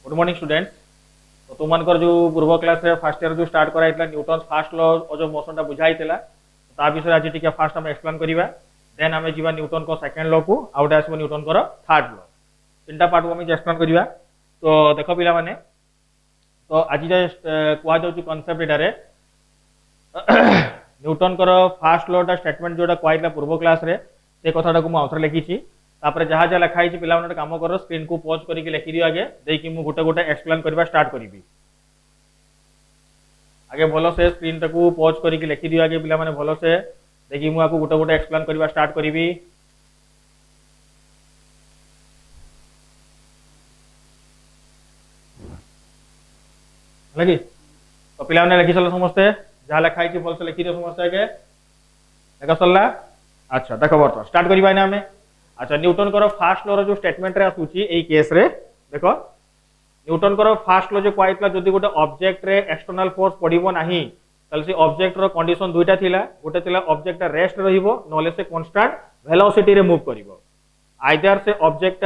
Good morning students. तो तुम मनकर जो पूर्व क्लास रे फर्स्ट ईयर जो स्टार्ट कराइतला न्यूटन फर्स्ट लॉ और जो मोशन टा बुझाइतला ता विषय आज टिके फर्स्ट हम एक्सप्लेन करिवा। देन हमें जीवा न्यूटन को सेकंड लॉ को आउट आसबो न्यूटन को थर्ड लॉ। तीनटा पार्ट को हम एक्सप्लेन करिवा। तो देखो पिला माने तो आज जे कुआ जाउची कांसेप्ट एटारे न्यूटन को फर्स्ट लॉ टा स्टेटमेंट जोटा कुआइतला पूर्व क्लास रे से कथाटा को म आउथर लिखिची। तापर जहाँ जहाँ लिखाई पिला माने काम करो स्क्रीन को पॉज करके लिखि दियो आगे देकी मु गोटे गोटे एक्सप्लेन करबा स्टार्ट करिवि। आगे भलो से स्क्रीन टाको पॉज करके लिखि दियो आगे पिला माने भलो से देखि मु आको गोटे गोटे एक्सप्लेन करबा स्टार्ट करिवि। लगी तो पिला माने लिखि चलो समस्ते जहाँ लिखाई भलो से लिखि दियो समस्ते आगे देखा सरला। अच्छा देखो बर्तमान स्टार्ट करिबा ना हमें। अच्छा न्यूटन को फर्स्ट लॉ जो स्टेटमेंट रे आसुची एई केस रे देखो न्यूटन को फर्स्ट लॉ जो कहइतला जदी गोटे ऑब्जेक्ट रे एक्सटर्नल फोर्स पडिबो नाही तले से ऑब्जेक्ट रो कंडीशन दुईटा थिला। गोटे थिला ऑब्जेक्ट रेस्ट रहिबो नले से कांस्टेंट वेलोसिटी रे मूव करिवो। आइदर से ऑब्जेक्ट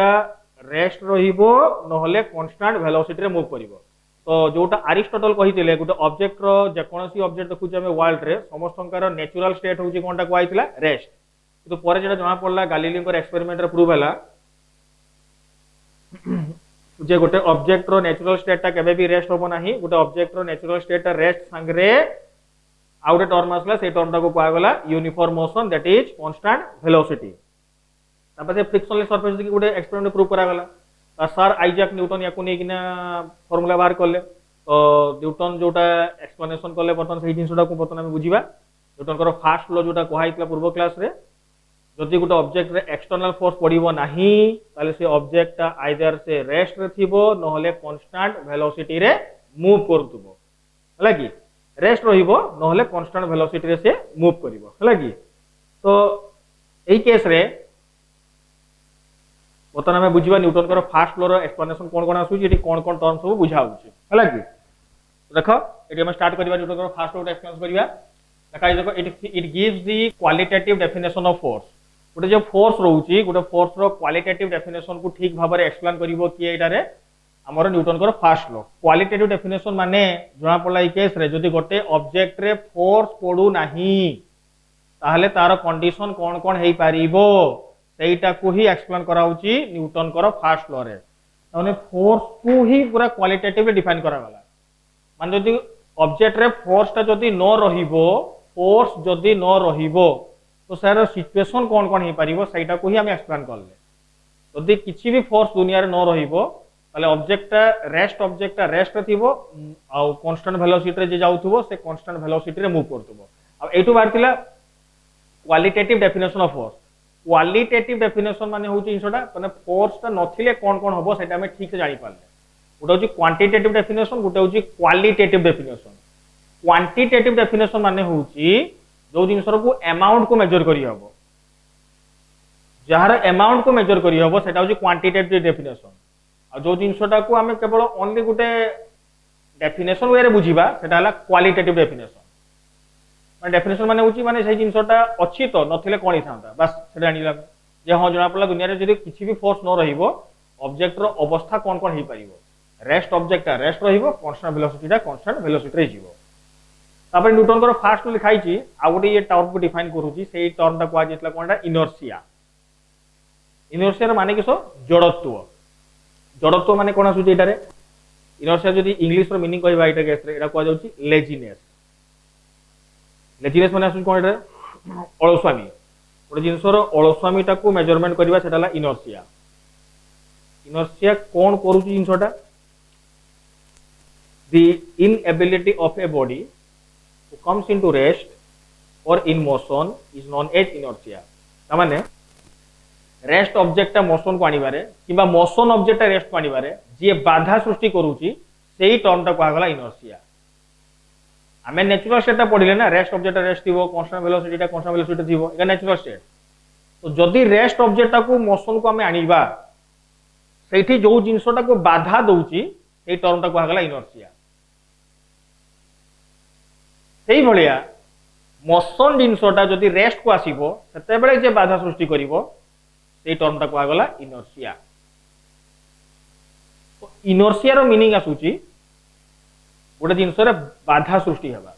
रेस्ट रहिबो नले कांस्टेंट वेलोसिटी रे मूव करिवो। तो जोटा अरिस्टोटल कहितिले गोटे ऑब्जेक्ट रो जे कोनोसी ऑब्जेक्ट देखुचे हमें वर्ल्ड रे समस्तंकर नेचुरल स्टेट होउची कोनटा कहइतला रेस्ट। तो पर जेटा जना पड़ला गालीलियो को एक्सपेरिमेंट रे प्रूव हला जे गोटे ऑब्जेक्ट रो नेचुरल स्टेट ता केबे भी रेस्ट होबो नाही। गोटे ऑब्जेक्ट रो नेचुरल स्टेट ता रेस्ट संगरे आउट टर्म आसला से टर्म ता को कहआ गला uniform motion that is constant velocity. तापर से फ्रिक्शनलेस सरफेस की गोटे एक्सपेरिमेंट प्रूव करा गला। ता सर आइजैक न्यूटन याकू नै किना फार्मूला बाहर करले। तो न्यूटन जोटा एक्सप्लेनेशन करले बर्तन सही जिंसटा को बर्तन हम बुझिबा। न्यूटन को फर्स्ट लॉ जोटा कहइतला पूर्व क्लास रे जदि गोटे ऑब्जेक्ट रे एक्सटर्नल फोर्स पड़िबो नाही ताले से ऑब्जेक्ट आइदर से रेस्ट रे थिबो नहले कांस्टेंट वेलोसिटी रे मूव करथुबो हला कि रेस्ट रहिबो नहले कांस्टेंट वेलोसिटी रे से मूव करिवो हला कि। तो एई केस रे बतन हमें बुझिबा न्यूटन को फर्स्ट लॉ रो एक्सप्लेनेशन कोन कोन आसुची एटी कोन कोन टर्म सब बुझाउची हला कि। देखो एटी हम स्टार्ट करिबा न्यूटन को फर्स्ट लॉ एक्सप्लेन करिबा। देखाई देखो it gives the qualitative definition of force. गोटे जो फोर्स रोची गोटे फोर्स रो क्वालिटेटिव डेफिनेशन को ठीक भाव में एक्सप्लेन करिवो कि एटारे हमर न्यूटन को फर्स्ट लॉ। क्वालिटेटिव डेफिनेशन माने जणा पड़ला ई केस रे जदी गोटे ऑब्जेक्ट रे फोर्स पडू नाही ताहले तार कंडीशन कोन कोन हेई पारिबो सेटा को ही एक्सप्लेन कराउची न्यूटन को फर्स्ट लॉ रे। माने फोर्स को ही पूरा क्वालिटेटिवली डिफाइन करा गला। माने जदी ऑब्जेक्ट रे फोर्स ता जदी न रहिबो फोर्स जदी न रहिबो तो सर सिचुएशन कौन कौन हो पारिबो सेटा को ही हम एक्सप्लेन करले। जदि किछि भी फोर्स दुनिया रे न रहिबो ताले ऑब्जेक्ट रेस्ट थिबो आ कांस्टेंट वेलोसिटी रे जे जाउथबो से कांस्टेंट वेलोसिटी रे मूव करथबो। अब एटू बारतिला qualitative definition of force. Qualitative definition माने होची इनसोटा माने फोर्स ता नथिले कोन कोन होबो सेटा हम ठीक से जानि पारले। गोटे होची क्वांटिटेटिव डेफिनेशन गोटे होची क्वालिटेटिव डेफिनेशन। क्वांटिटेटिव डेफिनेशन माने होची जो जिनसर को अमाउंट को मेजर करी हबो जहार अमाउंट को मेजर करी हबो सेटा होची क्वांटिटेटिव डेफिनेशन। आ जो जिनसटा को हमें केवल ओनली गोटे डेफिनेशन वे रे बुझिबा सेटा हला क्वालिटेटिव डेफिनेशन। माने डेफिनेशन माने होची माने सही जिनसटा अछि तो नथिले कोन हिसाबता बस सेटा जानिला जे हां जणा पड़ला दुनिया रे जदी किछि भी फोर्स न रहिबो ऑब्जेक्ट रो अवस्था कोन कोन हेई परिबो। रेस्ट ऑब्जेक्ट रेस्ट रहिबो कांस्टेंट वेलोसिटी टा कांस्टेंट वेलोसिटी रे जीवो। तापर न्यूटन को फर्स्ट लिखाई छी आ गोटे ये टर्म को डिफाइन करूची सेही टर्म टा कोआ जेतला कोनटा इनर्शिया। इनर्शिया रे माने किसो जड़त्व। जड़त्व माने कोन आसुची एटारे इनर्शिया जदी इंग्लिश रो मीनिंग कहबा एटा केस रे एटा कोआ जाउची लेजीनेस। लेजीनेस माने आसुची कोन एटा अलस्वामी। गोटे जिंस रो अलस्वामी टा को मेजरमेंट करबा सेटाला इनर्शिया। इनर्शिया कोन करूची जिंसटा the inability of a body who comes into rest or in motion is known as inertia। तामाने रेस्ट ऑब्जेक्ट मोशन को आनिबारे किबा मोशन ऑब्जेक्ट रेस्ट को आनिबारे जे बाधा सृष्टि करूची सेही टर्म ता कहगला इनर्शिया। हमें नेचुरल स्टेट ता पढिले ना रेस्ट ऑब्जेक्ट रेस्ट थिबो कांस्टेंट वेलोसिटी ता कांस्टेंट वेलोसिटी थिबो एका नेचुरल स्टेट। तो जदी रेस्ट ऑब्जेक्ट को मोशन को हमें आनिबा सेठी जो जिंसटा को बाधा दउची सेही टर्म ता कहगला इनर्शिया। सेही भलिया मोशन जिनसटा जदि रेस्ट को आसीबो सेते बेले जे बाधा सृष्टि करिवो सेही टर्म ता कहगला इनर्शिया। इनर्शिया रो मीनिंग आसुची गोटे जिनस रे बाधा सृष्टि हेबा।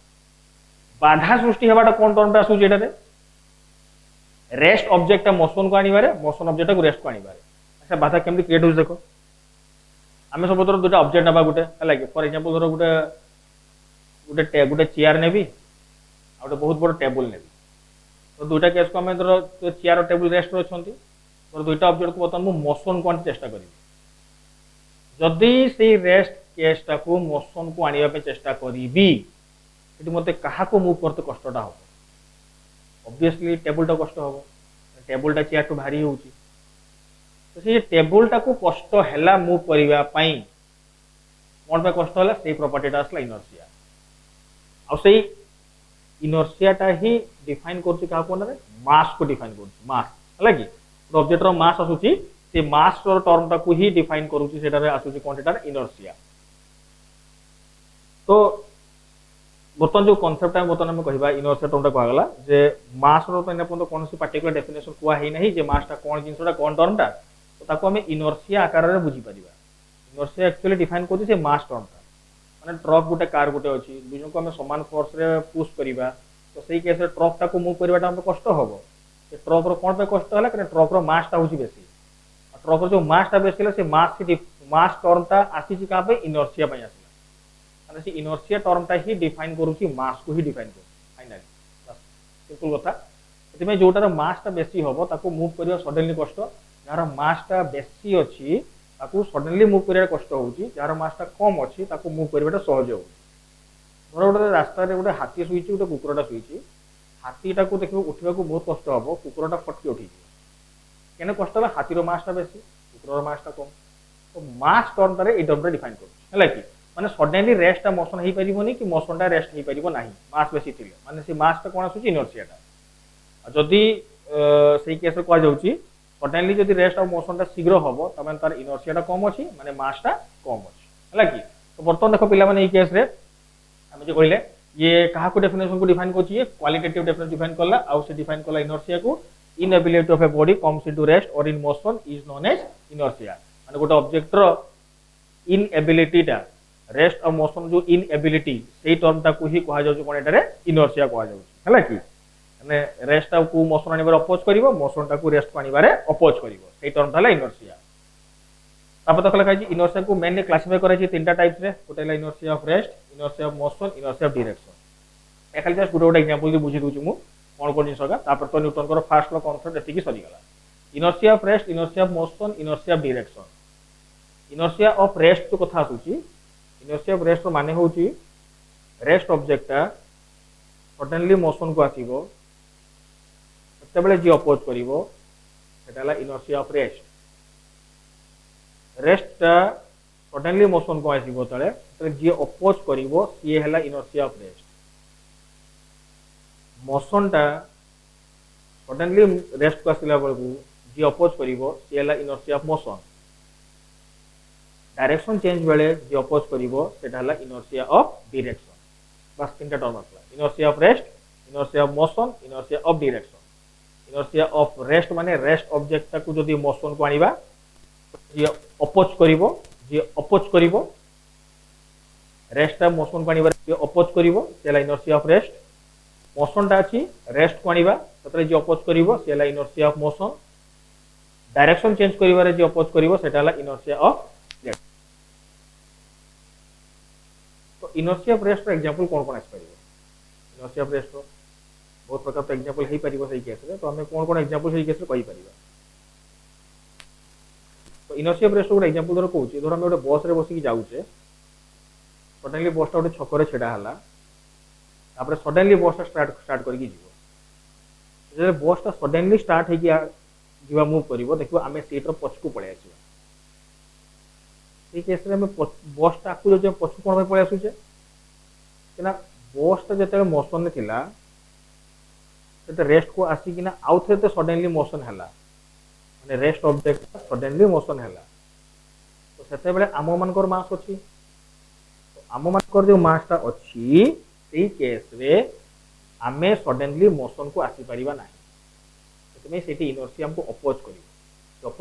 बाधा सृष्टि हेबाटा कोन टर्म पे आसुची एटारे रेस्ट ऑब्जेक्ट मोशन को आनिबारे मोशन ऑब्जेक्ट को रेस्ट को आनिबारे। अच्छा बाधा केमती क्रिएट होछ देखो आमे सब तरह दुटा ऑब्जेक्ट नबा गुटे हला कि फॉर एग्जांपल धरो गुटे गुटे गुटे चेयर नेबी आ गुटे बहुत बड़ टेबल नेबी तो दुटा केस को आमे धरो चेयर और टेबल रेस्ट रो छंती तो दुटा ऑब्जेक्ट को बतन मु मोशन को आनि चेष्टा करिबी जदि से रेस्ट केसटा को मोशन को आनिबा पे चेष्टा करिबी एटी मते कहा को मूव करते कष्टटा हो ऑब्वियसली टेबल टा कष्ट हो टेबल टा चेयर तो भारी होउची तो से टेबल टा को कष्ट हैला मूव करिबा पई कोन पे कष्ट होला से प्रॉपर्टीटा असला इनर्शिया आ से इनर्शिया टा ही डिफाइन करछि का कोन रे मास को डिफाइन करछि मास हला कि ऑब्जेक्ट रो मास आसुची से मास रो टर्म टा को ही डिफाइन करूछि सेटा रे आसुची कोनटा इनर्शिया। तो बर्तमान जो कॉन्सेप्ट है बर्तमान में कहबा इनर्शिया टर्म टा कहला गला जे मास रो तने अपन कोन सी पर्टिकुलर डेफिनेशन कुआ है नहीं जे मास टा कोन जिंसटा कोन टर्म टा तो ताको हमें इनर्शिया आकार रे बुझी परिबा। इनर्शिया एक्चुअली डिफाइन करछि से मास टर्म टा माने ट्रक गुटे कार गुटे अछि दुजो को हमें समान फोर्स रे पुश करिबा तो सही केस रे ट्रक टा को मूव करबाटा हम कष्ट होबो से ट्रक रो कोन पे कष्ट होला कि ट्रक रो मास टा होछि बेसी ट्रक रो जो मास टा बेसी से मास टर्म टा आसी का पे इनर्शिया पे आसी माने से इनर्शिया टर्म टा ही डिफाइन करूची मास को ही डिफाइन कर फाइनली बस सिंपल कथा एति में जोटार मास टा बेसी होबो ताको मूव करिया सडनली कष्ट जार मास टा बेसी अछि ताको सडनली मूव करिया कष्ट होउची जार मास टा कम अछि ताको मूव करियाटा सहज होउची धर गोटे रास्ता रे गोटे हाथी सुइची गोटे कुकुरटा सुइची हाथीटा को देखिबो उठिबा को बहुत कष्ट होबो कुकुरटा फटके उठी केने कष्ट होला हाथीर मास टा बेसी कुकुरर मास टा कम तो मास टर्म रे ए टर्म रे डिफाइन करूची हला कि माने सडनली रेस्ट मोशन हेई परिबोनी कि मोशन टा रेस्ट हेई परिबो नाही मास बेसी थिले माने से मास टा कोन आसुची इनर्शिया टा जदी सेही केस रे कह जाउची सडनली जदी रेस्ट और मोशन टा शीघ्र होबो त माने तार इनर्शिया टा कम अछि माने मास टा कम अछि हला कि तो बर्तमान देखो पिला माने ए केस रे हम जे कहिले ये कहा को डेफिनेशन को डिफाइन करछि ये क्वालिटेटिव डेफिनेशन डिफाइन करला आ से डिफाइन करला इनर्शिया को inability of a body comes into rest और in motion is known as inertia माने गोटे ऑब्जेक्ट रो इनएबिलिटी टा रेस्ट और मोशन जो इनएबिलिटी सेही टर्म टा को ही कहा जाउछ कोन एटारे इनर्शिया कहा जाउछ हला कि माने रेस्ट को मोशन आनिबार अपोज करिवो मोशन टा को रेस्ट को आनिबारे अपोज करिवो सेही टर्म टा हला इनर्शिया। तापर तो कहला कि इनर्शिया को मेनली क्लासिफाई करै छै तीनटा टाइप्स रे गोटे हला inertia of rest inertia of motion inertia of direction खाली जस्ट गोटे एग्जांपल दे बुझी दूची मु कोन कोन जिंस का तापर तो न्यूटन को फर्स्ट लॉ कांसेप्ट एतिकी सरी गला inertia of rest inertia of motion inertia of direction. Inertia of rest तो कथा आसुची इनर्शिया ऑफ रेस्ट माने होची रेस्ट ऑब्जेक्ट सडनली मोशन को आसीबो सेतेबेले जी अपोज करिवो सेटाला inertia of rest rest suddenly motion को आसीबो तळे तळे जी अपोज करिवो सी हैला इनर्शिया ऑफ रेस्ट मोशन टा सडनली रेस्ट को आसिला बेलकू जी अपोज करिवो सी हैला inertia of motion direction change बेले जे अपोज करिवो सेटा हला इनर्शिया ऑफ डायरेक्शन बस तीनटा टर्म आसला inertia of rest inertia of motion inertia of direction. Inertia of rest माने रेस्ट ऑब्जेक्ट को जदी मोशन को आनिबा जे अपोज करिवो रेस्ट टा मोशन को आनिबा जे अपोज करिवो सेला इनर्शिया ऑफ रेस्ट मोशन टा अछि रेस्ट को आनिबा ततरे जे अपोज करिवो सेला inertia of motion direction change करिवारे जे अपोज करिवो सेटा हला inertia of inertia of rest example कोन कोन आसी परिबो इनर्शिया ऑफ रेस्ट बहुत प्रकार तो एग्जांपल हेई परिबो सही केस रे तो हमें कोन कोन एग्जांपल सही केस रे कहि परिबा। तो इनर्शिया ऑफ रेस्ट को एग्जांपल धर कहूची धर हम गोटे बस रे बसी जाउचे सडनली बस टा गोटे छक रे छेडा हला तापर सडनली बस टा स्टार्ट करके जीवो जे बस टा सडनली स्टार्ट हे कि जीवा मूव करिवो देखिबो आमे सीट रो पछ को पळे आसीबो केस रे हमें बस टा को जो पछ कोन पे पळे आसुचे किना बस टा जते मोशन ने थिला सेते रेस्ट को आसी किना आउट रे तो सडनली मोशन हला माने रेस्ट ऑब्जेक्ट सडनली मोशन हला तो सेते बेले आमो मानकर मास अछि तो आमो मानकर जो मास टा अछि सेही केस रे आमे सडनली मोशन को आसी परिबा नाही सेते में सेठी इनर्शिया हमको अपोज करिवो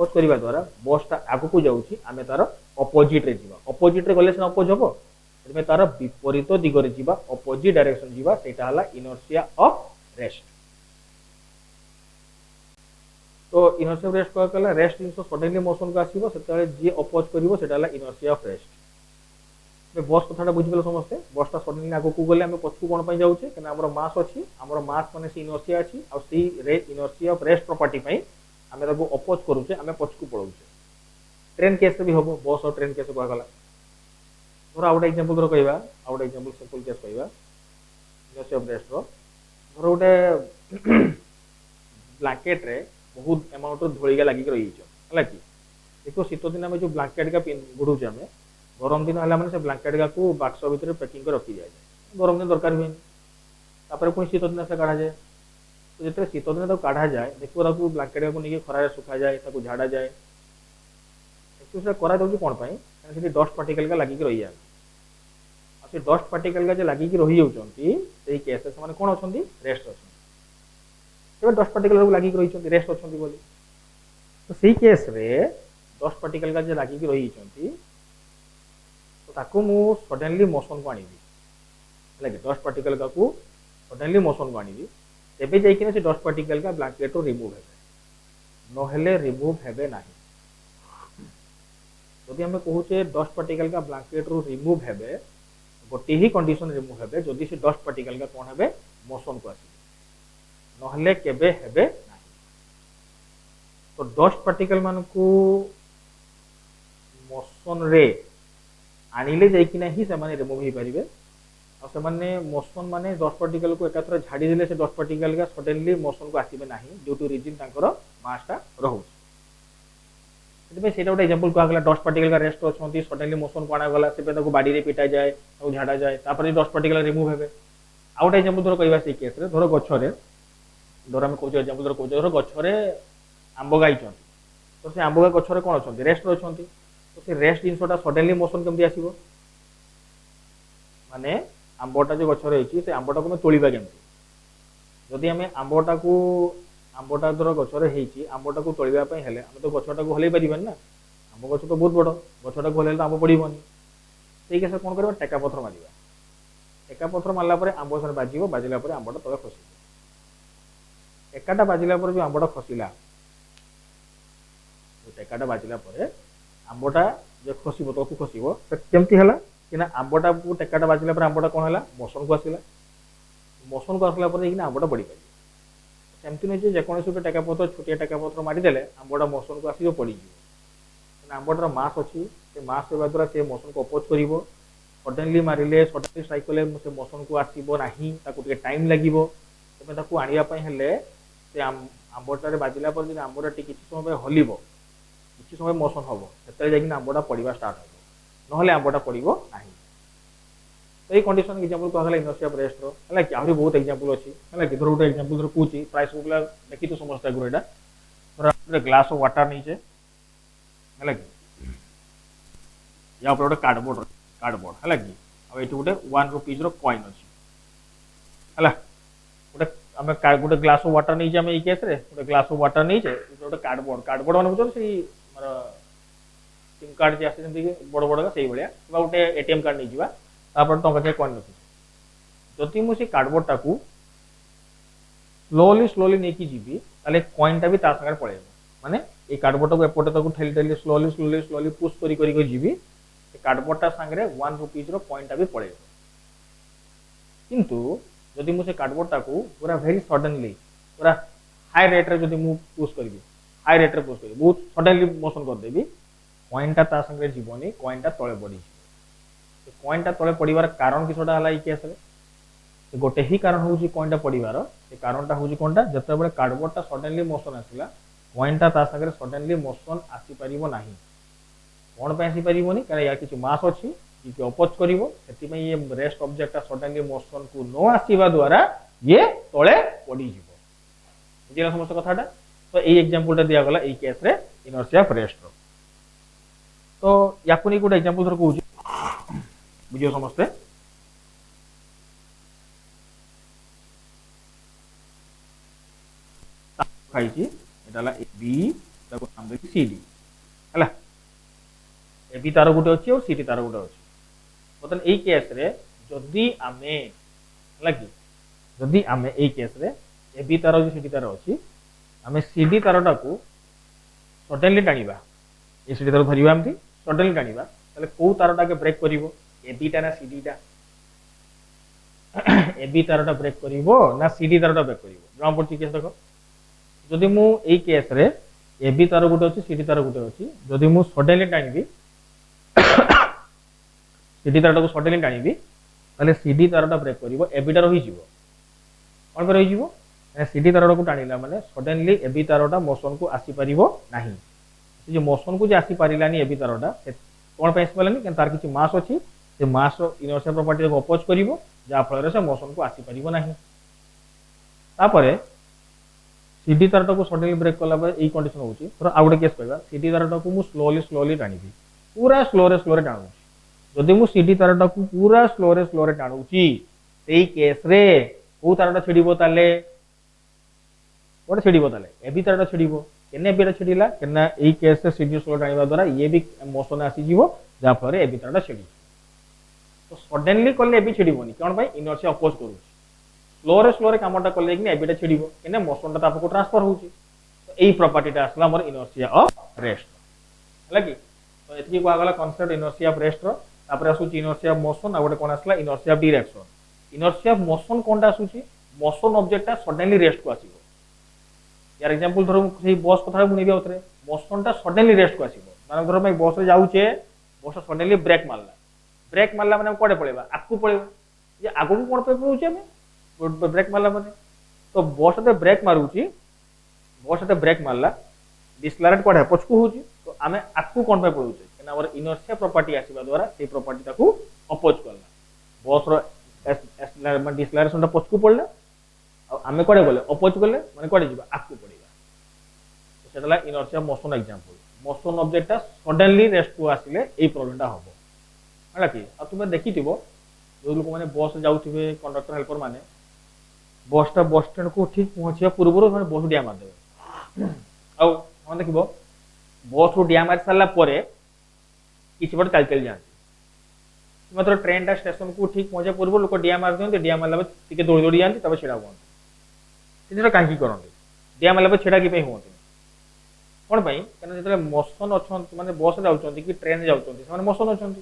अपोज करबा द्वारा बसटा आगु को जाउची आमे तार अपोजिट रे जीवा अपोजिट रे गले से अपोज होबो एमे तार विपरीत दिग रे जीवा अपोजिट डायरेक्शन जीवा सेटा हला इनर्शिया ऑफ रेस्ट तो इनर्शिया ऑफ रेस्ट कहला रेस्ट जिंस सडनली मोशन को आसीबो सेता जे अपोज करबो सेटा हला इनर्शिया ऑफ रेस्ट बस कथाटा बुझिबल समस्ते बसटा सडनली आगु को गले आमे पछकु कोन पई जाउचे कना हमर मास अछि हमर मास माने से इनर्शिया अछि आ सी रे इनर्शिया ऑफ रेस्ट प्रॉपर्टी पई आमे ताको अपोज करूचे आमे पछकु पळौचे ट्रेन केस भी होबो बस और ट्रेन केस को गला धर आउट एग्जांपल धर कहबा आउट एग्जांपल सिंपल केस कहबा इनर्शिया ऑफ रेस्ट रो धर उटे ब्लैंकेट रे बहुत अमाउंट धोळिगा लागि रही छ हला कि देखो शीत दिन में जो ब्लैंकेट का गुडुचे आमे गरम दिन हला माने से ब्लैंकेट का को बक्स भीतर पैकिंग कर रखी जाय गरम दिन दरकार हुए तापर कोन शीत दिन से काढा जाय तो जेते शीत दिन तो काढा जाय देखो ताको ब्लैंकेट को निके खरा सुखा जाय ताको झाड़ा जाय एक्चुअली करा दउची कोन पई कारण से डस्ट पार्टिकल का लागि रही जाय आ से डस्ट पार्टिकल का जे लागि रही जाउचंती सेही केसेस माने कोन अछंती रेस्ट अछंती तबे डस्ट पार्टिकल को लागि रही छंती रेस्ट अछंती बोली तो सेही केस रे डस्ट पार्टिकल का जे लागि रही छंती तो ताको मु सडनली मोशन को आनिबी लाइक डस्ट पार्टिकल का को सडनली मोशन को आनिबी तेबे जाई कि से डस्ट पार्टिकल का ब्लैंकेट रिमूव हेबे नहेले रिमूव हेबे नाही जदि हमें कहूचे डस्ट पार्टिकल का ब्लैंकेट रो रिमूव हेबे गोटे ही कंडीशन रिमूव हेबे जदि से डस्ट पार्टिकल का कोन हेबे मोशन को आसी नहेले केबे हेबे नाही तो डस्ट पार्टिकल मान को मोशन रे आनिले जाई कि नाही से माने रिमूव ही परिबे और से माने मोशन माने डस्ट पार्टिकल को एकाथरा झाड़ी देले से डस्ट पार्टिकल का सडनली मोशन को आसीबे नाही ड्यू टू रीजन तांकर मासटा रहउ सेते सेटा गोटे एग्जांपल को आगला डस्ट पार्टिकल का रेस्ट अछंती सडनली मोशन को आना गला से ताको बाडी रे पिटा जाय ताको झाड़ा जाय तापर डस्ट पार्टिकल रिमूव हेबे आ गोटे एग्जांपल धर कहबा से केस रे धर गछरे धर हम कहू एग्जांपल धर कहू धर गछरे आंबो गाई छंती तो से आंबो गा गछरे कोन अछंती रेस्ट अछंती तो से रेस्ट जिनसोटा सडनली मोशन केमती आसीबो माने आंबोटा जो गछ रही से आंबोटा को तोड़वा केमती जदि आम आंबोटा धर गछ रही आंबोटा को तोड़ापी हेले आम तो गछटा को हल्ई पारिबानी ना आंब गछ तो बहुत बड़ गछटा को हल्ले तो आंब पड़ोनी से कैसे कौन कर टेका पथर मारिबा टेका पथर मारला आंब से बाजिबो बाजिला आंबटा तले खसिबो टेकाटा बाजिला जो आंबटा खसिला टेकाटा बाजिला आंबटा जो खसिबो तलकू खसिबो केमती हला कि आंबटा को टेकाटा बाजिला आंबटा कौन है मोशन को आसला मोशन को आसला आंबटा बढ़ी पार सेमती नहीं जेकोसी गोटे टेका पथर छोटिया टेका पथर मारिदेले आंबटा मोशन को आसो पड़ आंबटार मास अच्छी से मास होगा द्वारा से मोशन को अपोज कर सडनली मारे सडनली स्ट्राइक कले से मोशन को आसो ना टाइम लगे तेज आने से आंबटारे बाजिला आंबटा किसी समय हल किसी समय मोशन हम से आंबटा पड़ा स्टार्ट हो ना आंबटा पड़ो ना तो ये कंडीशन एग्जांपल कहला इनर्शिया ऑफ रेस्ट रो हला कि आहुरी बहुत एग्जांपल अछि हला कि धर गोटे एग्जांपल धर पूछि प्राय सब पिला देखि तो समझता गुरो एटा धर ग्लास ऑफ वाटर नीचे हला कि या ऊपर गोटे कार्डबोर्ड हला कि अब एठी गोटे 1 रुपीस रो कॉइन अछि हला गोटे हमें गोटे ग्लास ऑफ वाटर नीचे हमें ई केस रे गोटे ग्लास ऑफ वाटर नीचे गोटे कार्डबोर्ड माने बुझो से मार सिम कार्ड जे आसे जेंति बड़ बड़ का सही भलिया बा गोटे एटीएम कार्ड नै जिवा तापर टंका कॉइन रखी जदि मुझे कार्डबोर्ड टाकू स्लोली नहीं कि जीवी ताले कॉइनटा भी तार संगे पळेबो माने ए कार्डबोर्ड को एपोटे तक ठेली स्लोली पुश करी जीवी ए कार्डबोर्डटा संगे 1 रुपीस रो कॉइनटा भी पळेबो किंतु जदि मुझे कार्डबोर्डटा को पूरा वेरी सडनली पूरा हाई रेट रे जदि मु पुश करबी हाई रेट रे पुश करबी बहुत सडनली मोशन कर देबी कॉइनटा ता संगे जीवनी कॉइनटा तळे पड़ी कॉइनटा तले पड़ार कारण किछटा हला केस रे गोटे ही कारण होउची कॉइनटा पड़ार से कारणटा होउची कोनटा जते बेले कार्डबोर्डटा सडनली मोशन आसिला कॉइनटा ता संगे सडनली मोशन आसी परिबो नाही कोन पे आसी परिबोनी कारण या किछ मास अछि कि अपोज करिवो सेति में ये रेस्ट ऑब्जेक्टटा सडनली मोशन को नो आसीबा द्वारा ये तळे पड़ी जिवो बुझिला समस्त कथाटा तो एई एग्जांपलटा दिया गला एई केस रे इनर्शिया ऑफ रेस्ट रो तो याकु नै गुड एग्जांपल धर कहूची बुझियो समस्ते खाइची एटाला बी ताको नाम देछि सीडी हला एबी तार गुटे अछि और सीडी तार गुटे अछि बतन एई केस रे जदी आमे हला कि जदी आमे एई केस रे एबी तार जो सीडी तार अछि आमे सीडी तारटा को सडनली टाणीबा ए सीडी तार धरिबा आमती सडनली टाणीबा ताले को तारटा के ब्रेक करिवो एबी टा ना सीडी टा एबी तारटा ब्रेक करिवो ना सीडी तारटा ब्रेक करिवो जमा पड़छि केस देखो जदि मु एई केस रे एबी तार गुटे अछि सीडी तार गुटे अछि जदि मु सडनली टाणीबी सीडी तारटा को सडनली टाणीबी ताले सीडी तारटा ब्रेक करिवो एबी टा रहि जिवो कोन पे रहि जिवो सीडी तारटा को टाणीला माने सडनली एबी तारटा मोशन को आसी परिवो नाही जे मोशन को जे आसी परिलानी एबी तारटा कोन पे आसी परिलानी कारण तार किछि मास अछि से मास इनर्शिया प्रॉपर्टी को अपोज करिवो जा फल से मोशन को आसी परिवो नाही तापरे सीडी तारटा को सडनली ब्रेक कला पर एई कंडीशन होची थोड़ा आउटे केस कहबा सीडी तारटा को मु स्लोली टाणीबी पूरा स्लो रे टाणुची जदि मु सीडी तारटा को पूरा स्लो रे टाणुची सेई केस रे को तारटा छिडिबो ताले कोड छिडिबो ताले एबी तारटा छिडिबो केने एबी तारटा छिडिला केना एई केस से सीडी स्लो टाणीबा द्वारा ये भी मोशन आसी जीवो जा फल एबी तारटा छिडी तो सडनली कले एबी छिडिबोनी कोन भाई इनर्शिया अपोज करूची स्लो रे कामटा कले कि एबी ता छिडिबो केने मोशन ता तापको ट्रांसफर होची तो एई प्रॉपर्टीटा आसला हमर इनर्शिया ऑफ रेस्ट हला कि तो एतकी को आगला कांसेप्ट इनर्शिया ऑफ रेस्ट रो तापर आसुची इनर्शिया ऑफ मोशन आ गोटे कोन आसला inertia of direction inertia of motion कोनटा आसुची मोशन ऑब्जेक्टटा सडनली रेस्ट को आसीबो यार एग्जांपल धरो सेही बस कथा मुनेबी आउतरे मोशनटा सडनली रेस्ट को आसीबो माने धरो मैं बस रे जाउचे बस सडनली ब्रेक मारला माने कोडे पळेबा आकु पळेबा जे आगु को कोन पे पळुचे हमें ब्रेक मारला माने तो बस ते ब्रेक मारुची बस ते ब्रेक मारला डिस्लारेट कोडे पछकु होची तो आमे आकु कोन पे पळुचे केना हमर इनर्शिया प्रॉपर्टी आसीबा द्वारा से प्रॉपर्टी ताकू अपोज करला बस रो डिस्लारेशन ता पछकु पड़ला आमे कोडे गले अपोज गले माने कोडे जिबा आकु पड़ीबा तो सेटला इनर्शिया मोशन एग्जांपल मोशन ऑब्जेक्टटा सडनली रेस्ट को आसीले ए प्रॉब्लमटा हबो हला कि आ तुमे देखिथिबो जो लोक माने बस जाउथिबे कंडक्टर हेल्पर माने बसटा बस स्टैंड को ठीक पहुंचिया पूर्व माने बस डिया मार देबे आ हम देखिबो बस को डिया मार साला परे किछि बड चल जांती मात्र ट्रेन टा स्टेशन को ठीक पहुंचे पूर्व लोक डिया मार दियंते डिया मारला टिके दौड़ी दौड़ी जांती तबे छिड़ा हुआ तिनरा कांकी करंती डिया मारला छिड़ा की पे होंती कोन पई कने जेतले मोशन अछन माने बस जाउचंती कि ट्रेन जाउचंती माने मोशन अछंती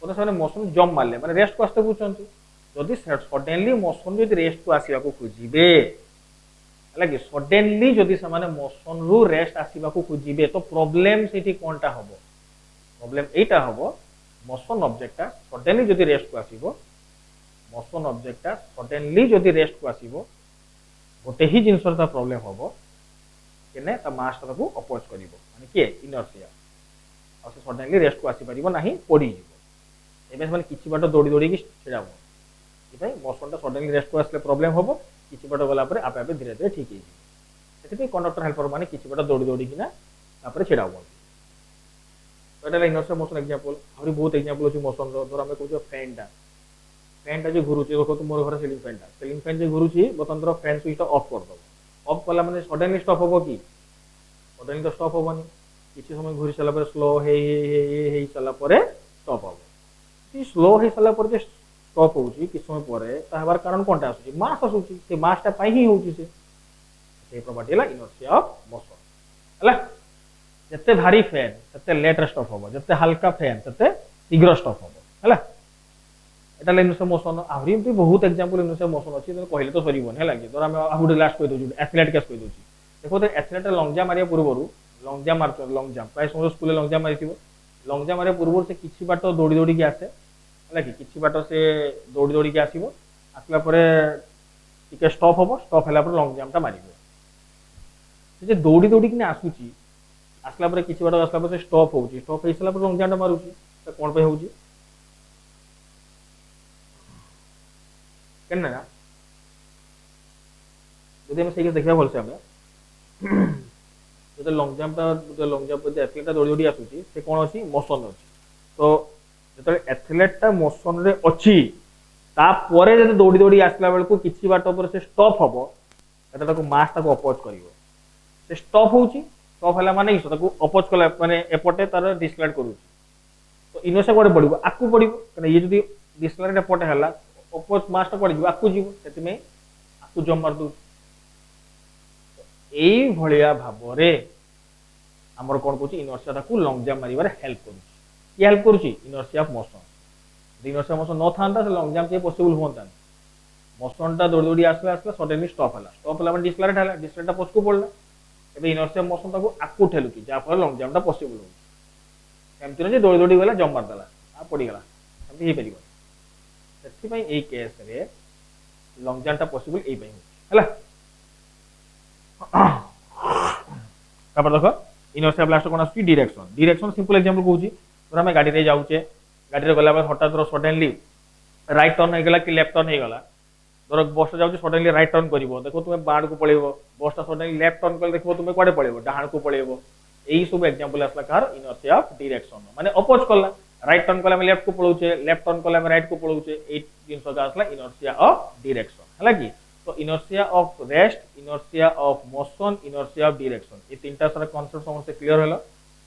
ओने साने मोशन जम मारले माने रेस्ट को आस्ते बुचंती जदि सडनली मोशन जदि रेस्ट को आसीबा को खोजिबे लागे सडनली जदि सामाने मोशन रु रेस्ट आसीबा को खोजिबे तो प्रॉब्लम सेठी कोनटा हबो प्रॉब्लम एटा हबो मोशन ऑब्जेक्टटा सडनली जदि रेस्ट को आसीबो मोशन ऑब्जेक्टटा सडनली जदि रेस्ट को आसीबो गोटे ही जिनसर ता प्रॉब्लम हबो केने ता मास को अपोज करिवो माने के इनर्शिया आ से सडनली रेस्ट को आसी परिबो नाही पड़ी जिवो एबे माने किछि बाटो दौड़ी दौड़ी की छिड़ाबो इबाई मोशनटा सडनली रेस्ट को आसले प्रॉब्लम हबो किछि बाटो गला परे आपे आपे धीरे धीरे ठीक हे जिवो सेति कंडक्टर हेल्पर माने किछि बाटो दौड़ी दौड़ी किना तापरे छिड़ाबो तो एटा इनर्शिया मोशन एग्जांपल आहुरी बहुत एग्जांपल अछि मोशन रो धर हमें कहू फैन टा जो घुरुची देखो तो मोर घर सीलिंग फैन जो घुरुची बतंत्र फैन स्विच ऑफ कर दो ऑफ कला माने सडनली स्टॉप होबो कि सडनली तो स्टॉप होबनी किछि समय घुरी चला पर स्लो हे चला पर स्टॉप होबो सी स्लो हे चला पर जे स्टॉप होउची किछि समय परे ताहार कारण कोनटा आसुची मास आसुची से मास टा पाई ही होउची से प्रॉपर्टी ला इनर्शिया ऑफ मोशन हला जत्ते भारी फैन तत्ते लेट स्टॉप होबो जत्ते हल्का फैन तत्ते शीघ्र स्टॉप होबो हला एटा इनर्शिया मोशन आहुरी एमती बहुत एग्जांपल इनर्शिया मोशन अछि तो कहले तो सरीबन हे लागि तोरा हम आहुडी लास्ट कहि दोछु एथलेट केस कहि दोछु देखो तो एथलेट लॉन्ग जंप मारिया पूर्वरु लॉन्ग जंप मारतो लॉन्ग जंप प्राय समस्त स्कूल लॉन्ग जंप मारिथिबो लॉन्ग जंप मारिया पूर्वरु से किछि बाटो दौड़ी दौड़ी के आसे हला कि किछि बाटो से दौड़ी दौड़ी के आसीबो आसला परे टिके स्टॉप होबो स्टॉप हला पर लॉन्ग जंप ता मारिबो से जे दौड़ी दौड़ी कि आसुची आसला परे किछि बाटो आसला परे स्टॉप होउची स्टॉप हेसला पर लॉन्ग जंप मारुची त कोन पे होउची केना जदि हम सही देखिया भलसे हमें जदि लॉन्ग जंप जदि एथलेट दौड़ी दौड़ी आसुची से कोन अछि मोशन अछि तो जतले एथलेट ता मोशन रे अछि ता परे जदि दौड़ी दौड़ी आसला बेल को किछि बाट पर से स्टॉप हबो एटा ताको मास ताको अपोज करिवो से स्टॉप होउची स्टॉप हला माने इस ताको अपोज कला माने एपटे तार डिस्लाइड करू तो इनर्शिया कोडे पड़िबो आकु पड़िबो कने ये जदी डिस्लाइड एपटे हला अपोज मास कोडे जीव आकु जीव सेति में आकु जम मार दउ एई भलिया भाबरे हमर कोन कहूची इनर्शिया ताकू लॉन्ग जंप मारिबारे हेल्प करूची की हेल्प करूची inertia of motion inertia motion न थांता से लॉन्ग जंप के पॉसिबल होंता मोशन टा दौड़ दौड़ी आसला आसला सडनली स्टॉप हला माने डिस्लाइड टा पोस्ट को पड़ला एबे इनर्शिया मोशन ताकू आकू ठेलुची जा पर लॉन्ग जंप टा पॉसिबल हो एमति न जे दौड़ दौड़ी गला जंप मार दला आ पड़ी गला एमति हे परिबो सेति पई एई केस रे लॉन्ग जंप टा पॉसिबल एई पई हला तापर देखो इनर्शिया ब्लास्ट कोन आसी डायरेक्शन सिंपल एग्जांपल कहूची धर हम गाड़ी रे जाउचे गाड़ी रे गला हठात सडनली राइट टर्न हे गला कि लेफ्ट टर्न हे गला धर बस जाउचे सडनली राइट टर्न करिवो देखो तुमे बाण को पळेबो बस ता सडनली लेफ्ट टर्न कर देखबो तुमे कोडे पळेबो डाहाण को पळेबो एई सब एग्जांपल आसला कार इनर्शिया ऑफ डायरेक्शन माने अपोज करला राइट टर्न कला हम लेफ्ट को पळौचे लेफ्ट टर्न कला हम राइट को पळौचे एई जिंस का आसला इनर्शिया ऑफ डायरेक्शन हला कि तो inertia of rest inertia of motion inertia of direction ये तीनटा सारा कांसेप्ट समस्त क्लियर होला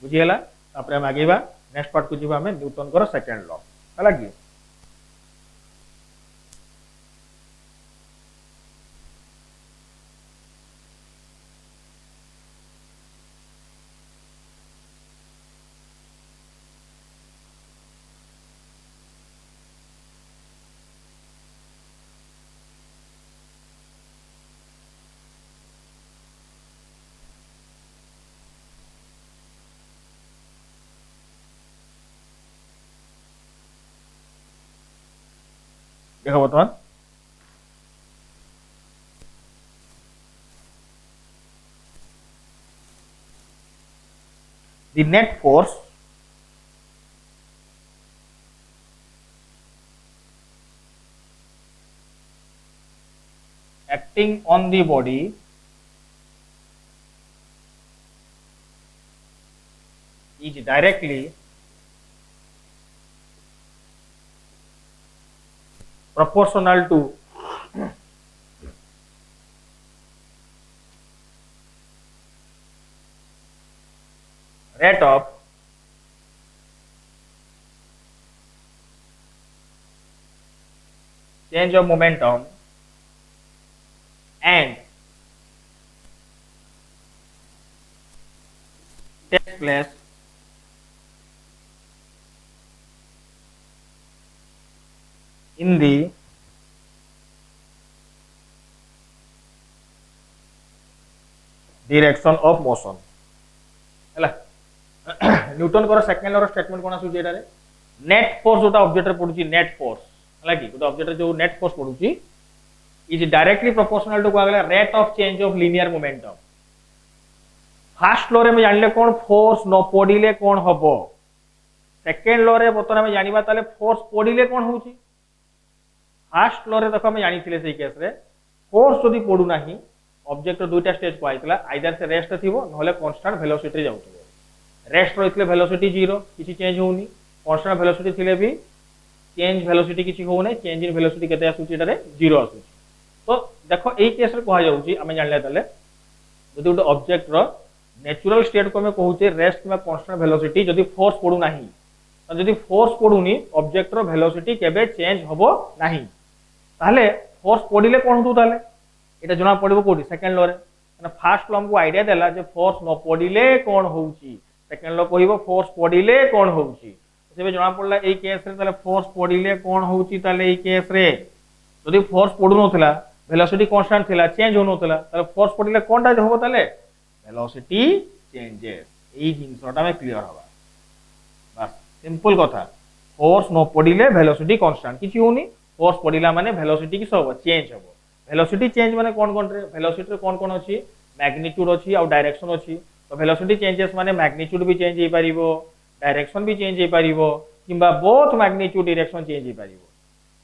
बुझी होला तापर हम आगेबा नेक्स्ट पार्ट को जीवा हमें न्यूटन कर सेकंड लॉ हला कि देखो बर्तमान the net force acting on the body is directly proportional to rate of change of momentum and takes place in the direction of motion हला न्यूटन कर सेकंड लॉ स्टेटमेंट कोन आसु जेटा रे net force जोटा object रे पडुची net force हला कि गोटा object रे जो नेट फोर्स पडुची इज डायरेक्टली प्रोपोर्शनल टू कोगला rate of change of linear momentum first law रे में जानले कोन फोर्स न पडिले कोन हबो सेकंड लॉ रे बतन हम जानिबा ताले फोर्स पडिले कोन होउची फर्स्ट लॉ रे देखो हम जानिथिले सेही केस रे फोर्स जदी पडु नाही ऑब्जेक्ट रो दुईटा स्टेज को आइतला आइदर से रेस्ट थिबो नहले कांस्टेंट वेलोसिटी रे जाउथबो रेस्ट रहितले वेलोसिटी 0 किछि चेंज होउनी कांस्टेंट वेलोसिटी थिले भी चेंज वेलोसिटी किछि हो नै चेंज इन वेलोसिटी केते आसुची एटारे 0 आसुची तो देखो एई केस रे कहा जाउची हम जानले ताले जदी उडे ऑब्जेक्ट रो नेचुरल स्टेट को हम कहूचे रेस्ट किबा कांस्टेंट वेलोसिटी जदी फोर्स पडु नाही तो जदी फोर्स पडुनी ऑब्जेक्ट रो वेलोसिटी केबे चेंज होबो नाही ताले फोर्स पडिले कोन होतु ताले एटा जना पड़िबो कोठी सेकंड लॉ रे माने फर्स्ट लॉ हमको आईडिया देला जे फोर्स न पडिले कोन होउची सेकंड लॉ कहिबो फोर्स पडिले कोन होउची सेबे जना पड़ला एई केस रे ताले फोर्स पडिले कोन होउची ताले एई केस रे जदी फोर्स पडु नथला वेलोसिटी कांस्टेंट थिला चेंज हो नथला ताले फोर्स पडिले कोनटा होबो ताले वेलोसिटी चेंजेस एई जिंसटा में क्लियर होबा बस सिंपल कथा फोर्स न पडिले वेलोसिटी कांस्टेंट किछि होनी फोर्स पडिला माने वेलोसिटी कि सब चेंज होबो वेलोसिटी चेंज माने कोन रे वेलोसिटी रे कोन अछि मैग्नीट्यूड अछि आ डायरेक्शन अछि तो वेलोसिटी चेंजेस माने मैग्नीट्यूड भी चेंज हे परिबो डायरेक्शन भी चेंज हे परिबो किबा बोथ मैग्नीट्यूड डायरेक्शन चेंज हे परिबो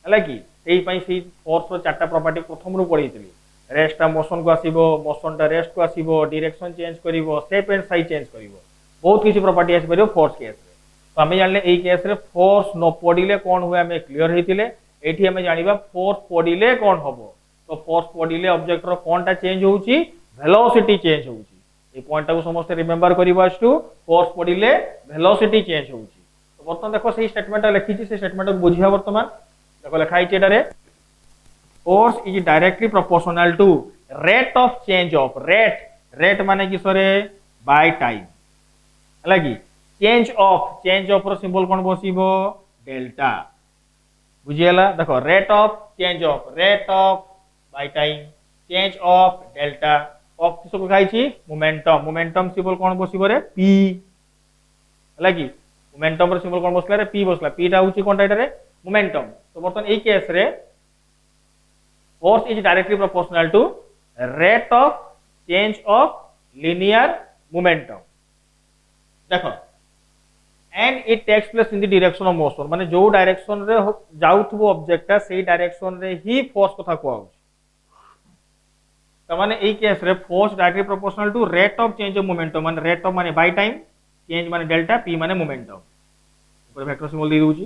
हला कि सेही पई सेही फोर्स रो चारटा प्रॉपर्टी प्रथम रु पढितली रेस्ट मोशन को आसीबो मोशन टा रेस्ट को आसीबो डायरेक्शन चेंज करिवो शेप एंड साइज चेंज करिवो बहुत किछि प्रॉपर्टी आसी परिबो फोर्स केस रे तो हमें जानले एई केस रे फोर्स न पडिले कोन हुए हमें क्लियर हेतिले एठी हमें जानिबा फोर्स पडिले कोन हबो तो फोर्स पडिले ऑब्जेक्ट रो कोनटा चेंज होउची वेलोसिटी चेंज होउची ए पॉइंट को समस्त रिमेंबर करिबा टू फोर्स पड़िले वेलोसिटी चेंज होउची। तो बर्तमान देखो सही स्टेटमेंट लिखी छी, से स्टेटमेंट को बुझिया। बर्तमान देखो लिखा है एटारे force is directly proportional to rate of change of rate माने कि सरे बाय टाइम हला कि चेंज ऑफ रो सिंबल कोन बसिबो डेल्टा। बुझियला देखो rate of by time change of delta of किसको खाई छी मोमेंटम सिंबल कोन बसिबो रे p हला कि मोमेंटम रो सिंबल कोन बसला रे p बसला p टा होची कोनटा एटारे मोमेंटम। तो बर्तमान ए केस रे force is directly proportional to rate of change of linear momentum। देखो and it takes place in the direction of motion माने जो डायरेक्शन रे जाउथबो ऑब्जेक्ट सेही डायरेक्शन रे ही फोर्स कथा को आउछ। त माने ए केस रे force directly proportional to rate of change of momentum माने रेट ऑफ माने बाय टाइम चेंज माने डेल्टा p माने मोमेंटम ऊपर वेक्टर सिंबल दे दूची।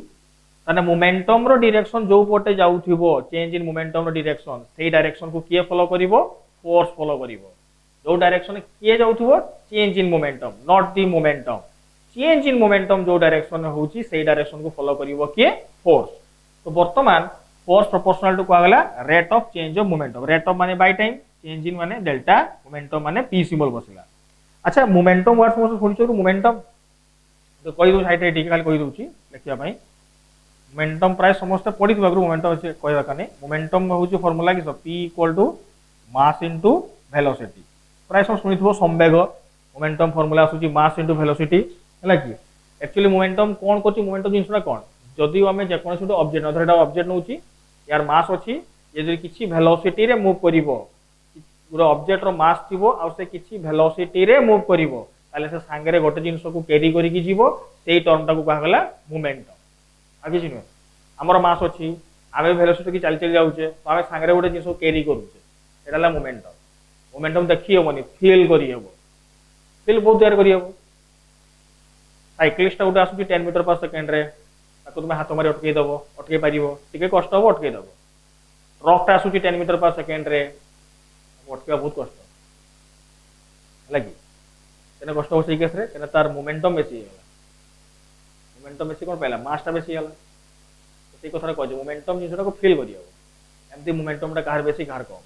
ताने मोमेंटम रो डायरेक्शन जो पोटे जाउथिबो चेंज इन मोमेंटम रो डायरेक्शन सेही डायरेक्शन को किए फॉलो करिवो फोर्स फॉलो करिवो। जो डायरेक्शन किए जाउथिबो change in momentum not the momentum change in momentum जो डायरेक्शन होउची सेही डायरेक्शन को फॉलो करिवो किए फोर्स। तो वर्तमान फोर्स प्रोपोर्शनल टू कोगला rate of change of momentum rate of माने बाय टाइम चेंज इन माने डेल्टा मोमेंटम माने p सिंबल बसला। अच्छा मोमेंटम वर्ड समस्त सुनिचो मोमेंटम तो कहि दउ साइड रे ठीक खाली कहि दउची देखिया भाई मोमेंटम प्राय समस्त पढ़ी मोमेंटम अच्छे कहवा काने मोमेंटम होची फार्मूला कि p equal to mass into velocity प्राय सब सुनिथबो संवेग मोमेंटम फार्मूला आसुची मास इनटू वेलोसिटी हला कि एक्चुअली मोमेंटम कोन करची मोमेंटम जिंसना कोन जदि हमें जे कोनोसी ऑब्जेक्ट अथवा ऑब्जेक्ट नउची यार मास अछि यदि किछि वेलोसिटी रे मूव करिवो पूरा ऑब्जेक्ट रो मास थिबो आ से किछि वेलोसिटी रे मूव करिवो ताले से सांगरे गोटे जिंस को कैरी करी कि जीवो सेही टर्म टा को कहगला मोमेंटम। आगे नुहे आमर मास अच्छी आम वेलोसिटी की चली चली जाऊे तो आम सांगे गोटे जिन कैरी करुचे एटा मोमेंटम देखी हेनी फिल करहब फिल बहुत तैयार करहब साइक्लिस्ट गोटे आसूँ 10 मीटर पर सेकेंड रे तुम हाथ मारी अटकईदेव अटकई पार टे कष्ट हम अटकईदेव ट्रकटा आसूँ 10 मीटर पर सेकेंड रे अटकवा बहुत कष्ट है कि कष्ट हो केस रे तार मोमेंटम बेसी मोमेंटम बेसी कौन पाइला मासटा बेसी है से कथा कह मोमेंटम जिनटा को फिल कर एमती मोमेंटम कहार बेसी कहार कम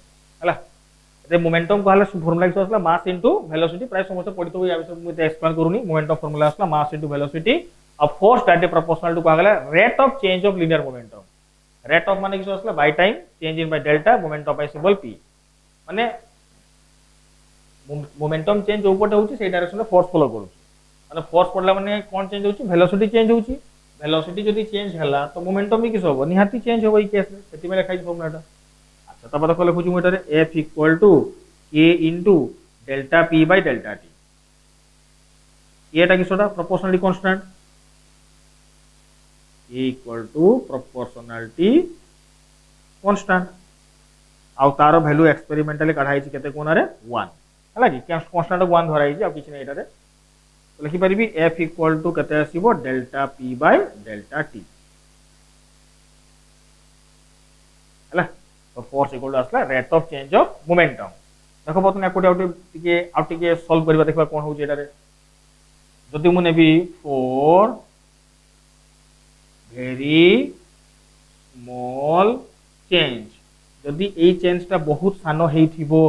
है मोमेंटम कहला फॉर्मूला किस आसला मास इनटू वेलोसिटी प्राय समस्त पढ़ी तो या विषय मुझे एक्सप्लेन करूनी मोमेंटम फॉर्मूला आसला mass into velocity of force directly proportional to कहला rate of change of linear momentum rate of माने किस आसला by time change in by delta momentum by symbol p माने मोमेंटम चेंज जो पटे होची से डायरेक्शन में फोर्स फॉलो करूची माने फोर्स पड़ला माने कोन चेंज होची वेलोसिटी चेंज होची वेलोसिटी जदी चेंज हला तो मोमेंटम भी किस होबो निहाती चेंज होबो ई केस में सेति में लिखाई फॉर्मूलाटा। अच्छा तब देखो लिखुची मोटर f equal to k into delta p by delta t एटा किसटा proportionality constant a equal to proportionality constant आउ तार वैल्यू एक्सपेरिमेंटली काढाई छि केते कोना रे 1 हला कि कांस्टेंट 1 धराई छि आ किछ नै एटा रे तो लिखि परिबी f इक्वल टू केते आसीबो delta p by delta t हला तो फोर्स इक्वल टू आसला rate of change of momentum. देखो बतन एकोटी आउटे सॉल्व करबा देखबा कोन हो जेटा रे जदि मु नेबी फॉर वेरी स्मॉल चेंज जदि ए चेंजटा बहुत सानो हेइथिबो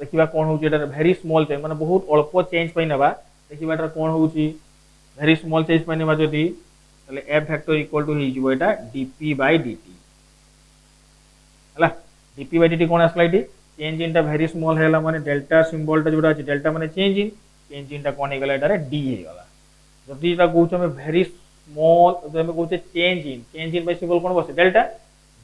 देखिबा कोन हो जेटा वेरी स्मॉल चेंज माने बहुत अल्प चेंज पई नेबा देखिबाटा कोन होउची वेरी स्मॉल चेंज पई नेबा जदि तले f factor equal to हेइजिबो Etah dp bye dt हला dp बाय dt कोन आसला इटी चेंज इनटा वेरी स्मॉल हैला माने डेल्टा सिंबलटा जोडा अछि डेल्टा माने चेंज इनटा कोन हे गला एटा रे d हे गला जदि एटा कहउछ हम वेरी स्मॉल जदि हम कहउछ चेंज इन बाय सिंबल कोन बसे डेल्टा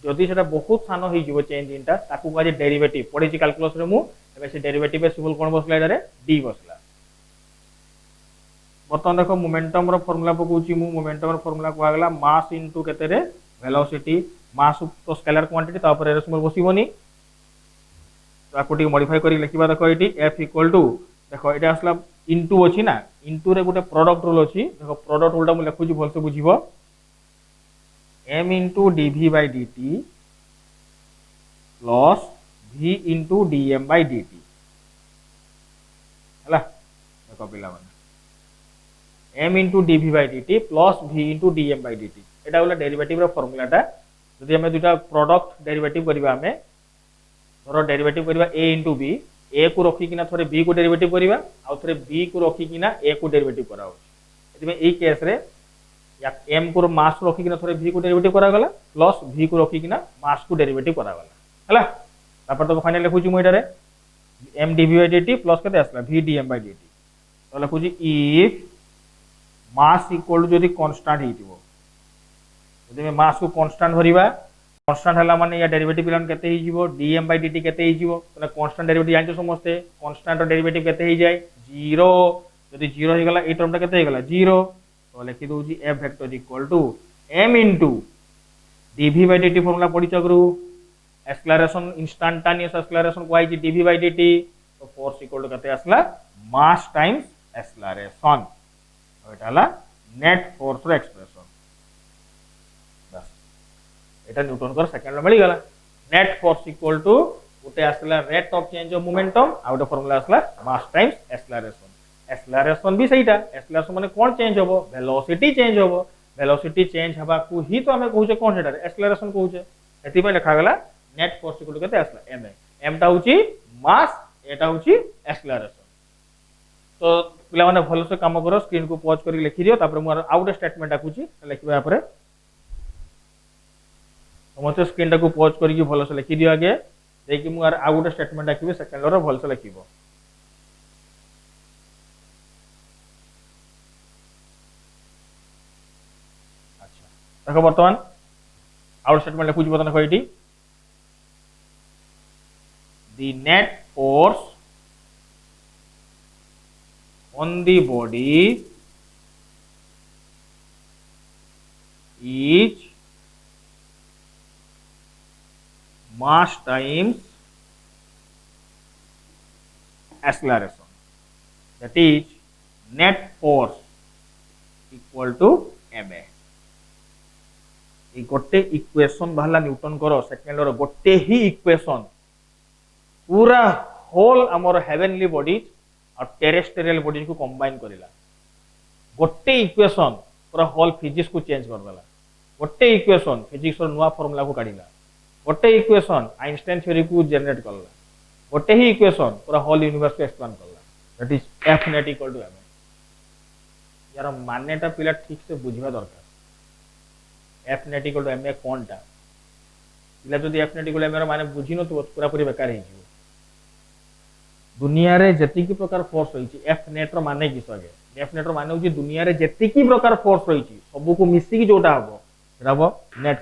जदि सेटा बहुत सानो हे जिवो चेंज इनटा ताकू काजे डेरिवेटिव पढी छि कैलकुलस रे मु एबे से डेरिवेटिव बे सिंबल कोन बसला एटा रे d बसला। बर्तमान देखो मोमेंटम रो फार्मूला पकोची मु मोमेंटम रो फार्मूला को आगला मास इनटू केते रे वेलोसिटी मास तो स्केलर क्वांटिटी ता ऊपर रेशमल बसिबोनी तो आको टी मॉडिफाई करी लिखिबा देखो एटी f इक्वल टू देखो एटा असला इनटू अछि ना इनटू रे गुटे प्रोडक्ट रूल अछि देखो प्रोडक्ट रूलटा मु लिखुची भल से बुझिबो m into dv by dt plus v into dm by dt हला देखो पिला माने m into dv by dt plus v into dm by dt एटा होला डेरिवेटिव रो फार्मूलाटा जदि हमें दुटा प्रोडक्ट डेरिवेटिव करबा हमें धरो डेरिवेटिव करबा a into b a को रखी किना थोड़े b को डेरिवेटिव करबा आ थोड़े b को रखी किना a को डेरिवेटिव करा हो एति में ए केस रे या m को मास रखी किना थोड़े v को डेरिवेटिव करा गला प्लस v को रखी किना मास को डेरिवेटिव करा गला हला तापर तो फाइनल लिखु छी मोइटारे m dv by dt plus केते आसला v dm by dt तो लिखु छी इफ मास इक्वल टू जदी कांस्टेंट हेतिबो जदि में मास को कांस्टेंट भरिबा कांस्टेंट हला माने या डेरिवेटिव पिलान केते ही जीवो dm by dt केते ही जीवो तने कांस्टेंट डेरिवेटिव जानछो समस्ते कांस्टेंट रो डेरिवेटिव केते ही जाय 0 जदि 0 हे गला ए टर्मटा केते हे गला 0 तो लिखि दउ जी f vector equal to m into dv by dt formula पढि चगरु एक्सेलरेशन इंस्टेंटेनियस एक्सेलरेशन को आइ dv by dt तो फोर्स इक्वल टू केते आसला मास टाइम्स एक्सेलरेशन एटाला नेट फोर्स रो एक्सप्रेशन एटा न्यूटन कर सेकंड रो मिली गला नेट फोर्स इक्वल टू उते आसला rate of change of momentum आ उते फार्मूला आसला मास टाइम्स एक्सेलरेशन एक्सेलरेशन भी सहीटा एक्सेलरेशन माने कोन चेंज होबो वेलोसिटी चेंज हबा को ही तो हमें कहूचे कोन हेटा एक्सेलरेशन कहूचे एति पे लिखा गला नेट फोर्स इक्वल टू केते आसला m टा होची मास एटा होची एक्सेलरेशन तो पिला माने भलो से काम करो स्क्रीन को पॉज करी लिखि दियो तापर मु आउट स्टेटमेंट आकुची लिखबा या परे समस्त स्क्रीन को पॉज करके भल से लिखि दियो आगे देखि मु आ गोटे स्टेटमेंट आखिबे सेकंड रो भल से लिखिबो अच्छा देखो वर्तमान आउट स्टेटमेंट लिखुची बतन कहइटी the net force on the body is mass times acceleration that is net force equal to ma ए गोटे इक्वेशन बाहला न्यूटन करो सेकंड रो गोटे ही इक्वेशन पूरा होल हमर हेवनली बॉडी और टेरेस्ट्रियल बॉडी को कंबाइन करिला गोटे इक्वेशन पूरा होल फिजिक्स को चेंज कर देला गोटे इक्वेशन फिजिक्स रो नुवा फार्मूला को काढिला गोटे इक्वेशन आइंस्टाइन थ्योरी को जनरेट करला गोटे ही इक्वेशन पूरा होल यूनिवर्स को एक्सप्लेन करला that is F net equal to M यार मानेटा पिला ठीक से बुझिबा दरकार F net equal to M कोनटा पिला जदी F net equal to M रो माने बुझी न तो पूरा पूरी बेकार हे जिवो दुनिया रे जति की प्रकार फोर्स होई छी एफ नेट रो माने की सगे एफ नेट रो माने होची दुनिया रे जति की प्रकार फोर्स होई छी सब को मिसी की जोटा हबो रबो नेट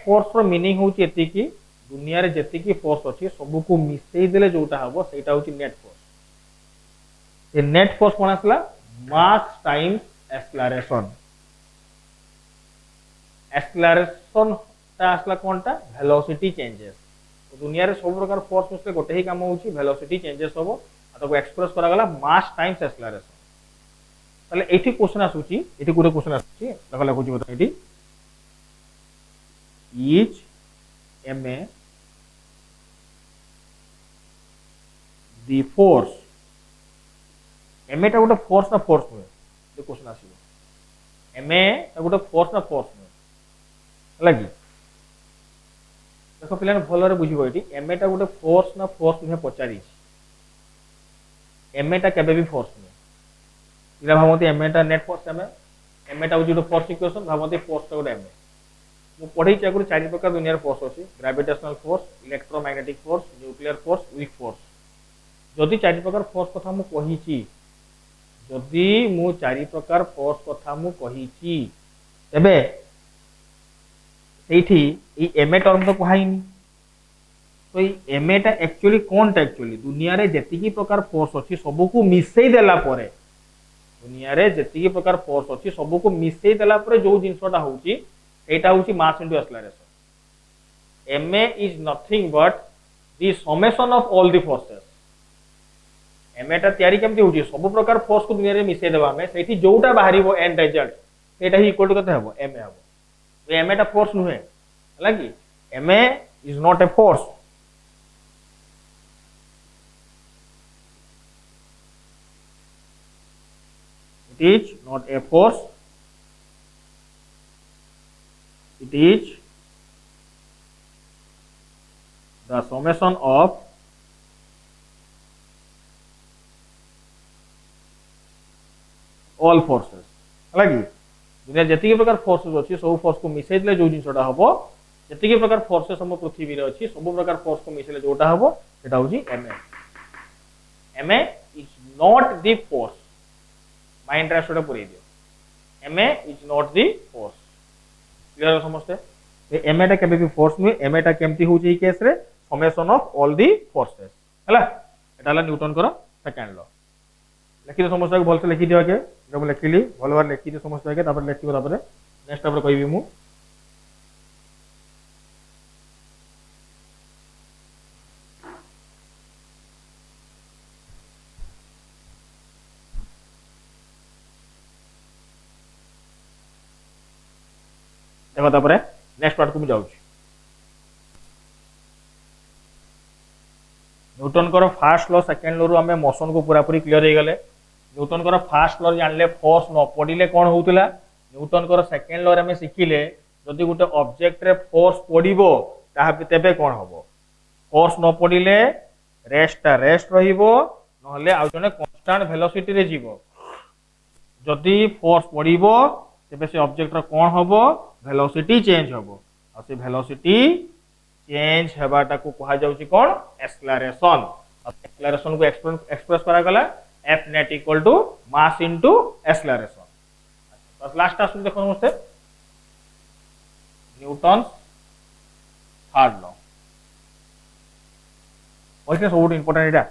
फोर्स रो मीनिंग होची एति की दुनिया रे जति की फोर्स अछि सब को मिसई देले जोटा हबो सेटा होची नेट फोर्स ए नेट फोर्स कोन आसला मास टाइम्स एक्सेलरेशन ता आसला कोनटा वेलोसिटी चेंजेस तो दुनिया रे सब प्रकार फोर्स मिसले गोटे ही काम होची वेलोसिटी चेंजेस होबो आ तो एक्सप्रेस करा गला मास टाइम्स एक्सेलरेशन तले एठी क्वेश्चन आसुची एठी गुरे क्वेश्चन आसुची लगा लागुची बता एठी etch ma the force ma टा गोटे फोर्स ना फोर्स नुहे जे क्वेश्चन आसीबो ma टा गोटे फोर्स ना फोर्स नुहे लगी देखो पिलाने भल रे बुझिबो एटी एम टा गोटे फोर्स ना फोर्स नुहे पचारी एम टा केबे भी फोर्स नुहे पिला भावती एम टा नेट फोर्स एम टा होची फोर्स इक्वेशन भावती फोर्स टा गोटे एम मु पढै छी आगु चारि प्रकार दुनिया रे फोर्स अछि gravitational force electromagnetic force nuclear force weak force जदि चारि प्रकार फोर्स कथा मु कहि छी जदि मु चारि प्रकार फोर्स कथा मु कहि छी तबे सेठी ई एम टर्म तो कहाइनी तो ई एम टा एक्चुअली कोन टा एक्चुअली दुनिया रे जति की प्रकार फोर्स अछि सब को मिसई देला परे दुनिया रे जति की प्रकार फोर्स अछि सब को मिसई देला परे जो जिंसटा होची एटा होची mass into acceleration m is nothing but the summation of all the forces m टा तयारी केमती होची सब प्रकार फोर्स को दुनिया रे मिसई देबा में सेठी जोटा बाहरीबो and result Etah he equal to कते हबो एम हबो तो एम टा फोर्स नुहे लगी m is not a force it is not a force, it is the summation of all forces. है कि दुनिया जति प्रकार फोर्सेस अच्छी सब फोर्स को मिसई देले जो जिनसटा हबो जति प्रकार फोर्सेस हम पृथ्वी रे अच्छी सब प्रकार फोर्स को मिसैले जोटा हबो सेटा होची ma is not the force mind रे सेटा पुरै दियो ma is not the force clear समझते ए ma टा केबे भी फोर्स नु ma टा केमती होची केस रे summation of all the forces हला एटा ला न्यूटन कर सेकंड लॉ लिखि समस्या को भलसे लिखि दियो के जब लिखिली भल बार लिखि दियो समस्या के तापर लिखिबो तापर नेक्स्ट तापर कहबी मु देखो तापर नेक्स्ट पार्ट को मु जाउछी न्यूटन कर फर्स्ट लॉ सेकंड लॉ रु हमें मोशन को पूरा पूरी क्लियर हो गले न्यूटन कर फर्स्ट लॉ जानले फोर्स न पडिले कोन होउतला न्यूटन कर सेकंड लॉ रे हमें सिखिले जदि गुटे ऑब्जेक्ट रे फोर्स पडिबो ताहा तेबे कोन होबो फोर्स न पडिले रेस्ट रहिबो नहले आ जने कांस्टेंट वेलोसिटी रे जीवो जदि फोर्स पडिबो तेबे से ऑब्जेक्ट रो कोन होबो वेलोसिटी चेंज होबो आ से वेलोसिटी चेंज हेबाटा को कहा जाउची कोन एक्सेलरेशन एक्सेलरेशन को एक्सप्रेस करा गला F net equal to mass into acceleration. बस लास्ट आसुन देखो नमस्ते न्यूटन थर्ड लॉ ओके सब इंपोर्टेंट एटा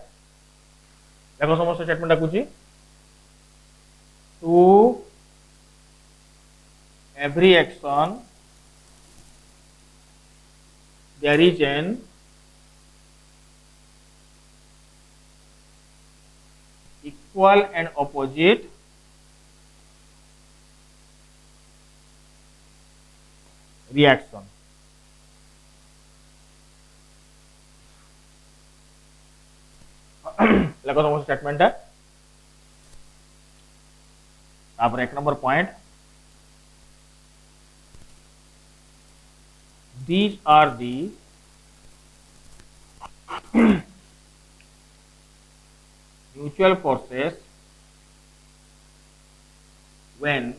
देखो समस्त स्टेटमेंट आकुची to every action there is an equal and opposite reaction लगो समझ स्टेटमेंट है तापर एक number point these are the mutual forces when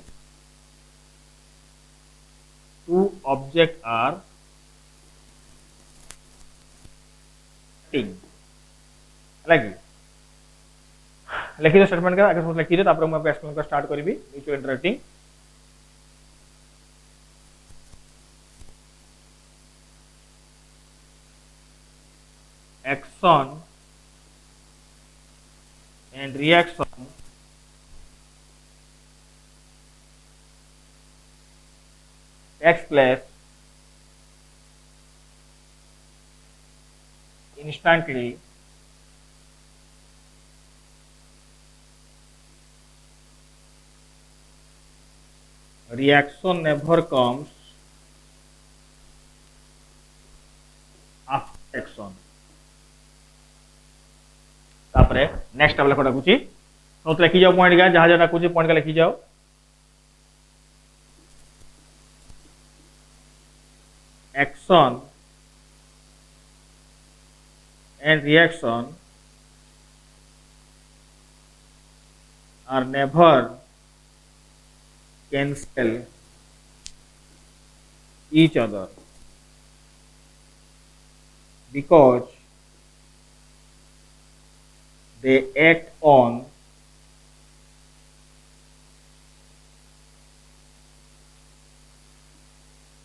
two objects are acting लगी लिखी दो स्टेटमेंट का आगे लिखी दो तापर मैं एक्सप्लेन कर स्टार्ट करी mutual interacting action and reaction takes place instantly reaction never comes after action तापरे नेक्स्ट टेबल को डाकुची नोट लिखि जाओ पॉइंट का जहां जहां डाकुची पॉइंट का लिखि जाओ action and reaction are never cancel each other because they act on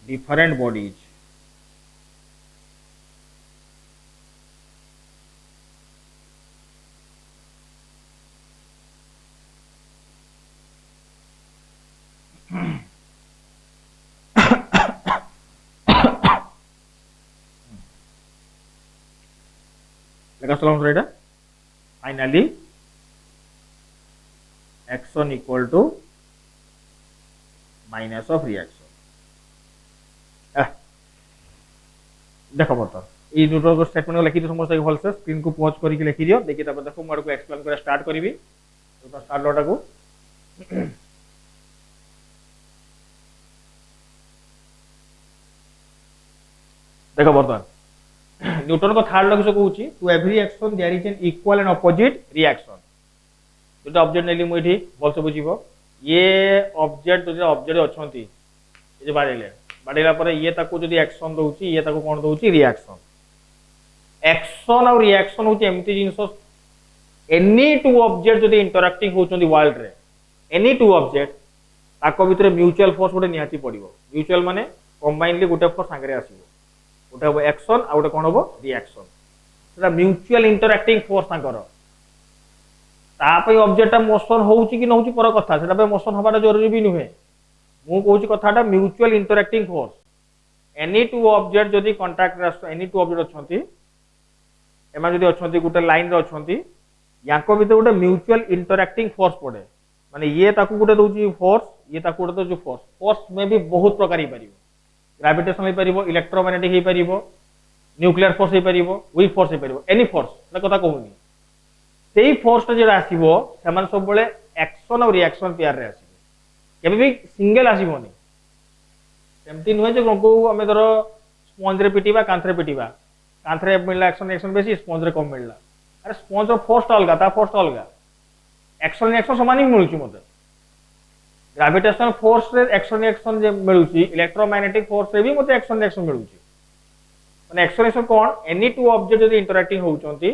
different bodies लेका सलाम रेडा finally action equal to minus of reaction देखो बता ये न्यूटन को स्टेटमेंट को लिखि दियो समस्त भल से स्क्रीन को पॉज करके लिखि दियो देखि तब देखो मोर को एक्सप्लेन करे स्टार्ट करबी तो स्टार्ट लॉटा को देख बर्तमान न्यूटन को थर्ड लॉ किस कहूँ to every action there is an equal and opposite reaction जो ऑब्जेक्ट नेली मुझे भलसे बुझीबो ये ऑब्जेक्ट जो ऑब्जेक्ट अच्छी ये बाड़े बाड़ेला पर ये ताको जदी एक्शन दउची ये ताको कोन दउची रिएक्शन एक्शन और रिएक्शन होची एमती जिंस एनी टू ऑब्जेक्ट जदी इंटरैक्टिंग होचंदी वर्ल्ड रे एनी टू ऑब्जेक्ट ताको भितर म्यूचुअल फोर्स गोटे निहाती पड़िबो म्यूचुअल माने कंबाइनली गोटे फोर्स संगे आसीबो गोटे हो एक्शन आ गोटे कोन हो रिएक्शन सेटा म्यूचुअल इंटरैक्टिंग फोर्स ताकर तापई ऑब्जेक्ट मोशन होउची कि न होउची पर कथा सेटा पे मोशन हबाटा जरूरी भी नुहे मु कहूची कथाटा mutual interacting force any two object जदी कांटेक्ट एनी टू ऑब्जेक्ट अछंती एमा जदी अछंती गोटे लाइन रे अछंती याको भीतर गोटे म्यूचुअल इंटरैक्टिंग फोर्स पड़े माने ये ताकू गोटे दउची फोर्स ये ताकू गोटे दउची फोर्स फोर्स में भी बहुत प्रकार ही परिबो ग्रेविटेशनल ही परिबो इलेक्ट्रोमैग्नेटिक ही परिबो न्यूक्लियर फोर्स ही परिबो वीक फोर्स ही परिबो एनी फोर्स ना कथा कहूनी सेही फोर्स जे आसीबो समान सब बेले एक्शन और रिएक्शन पेयर रे आसीबो केबे भी सिंगल आसीबोनी सेमती नुहे जे को हमें धर स्पंज रे पिटिबा कांथ रे पिटिबा कांथ रे मिलला एक्शन रिएक्शन बेसी स्पंज रे कम मिलला अरे स्पंज रो फोर्स अलगा ता फोर्स अलगा एक्शन रिएक्शन समान ही मिलुची मते ग्रेविटेशनल फोर्स रे एक्शन रिएक्शन जे मिलुची इलेक्ट्रोमैग्नेटिक फोर्स रे भी मते एक्शन रिएक्शन मिलुची माने एक्शन रिएक्शन कोन एनी टू ऑब्जेक्ट जदी इंटरैक्टिंग होउचंती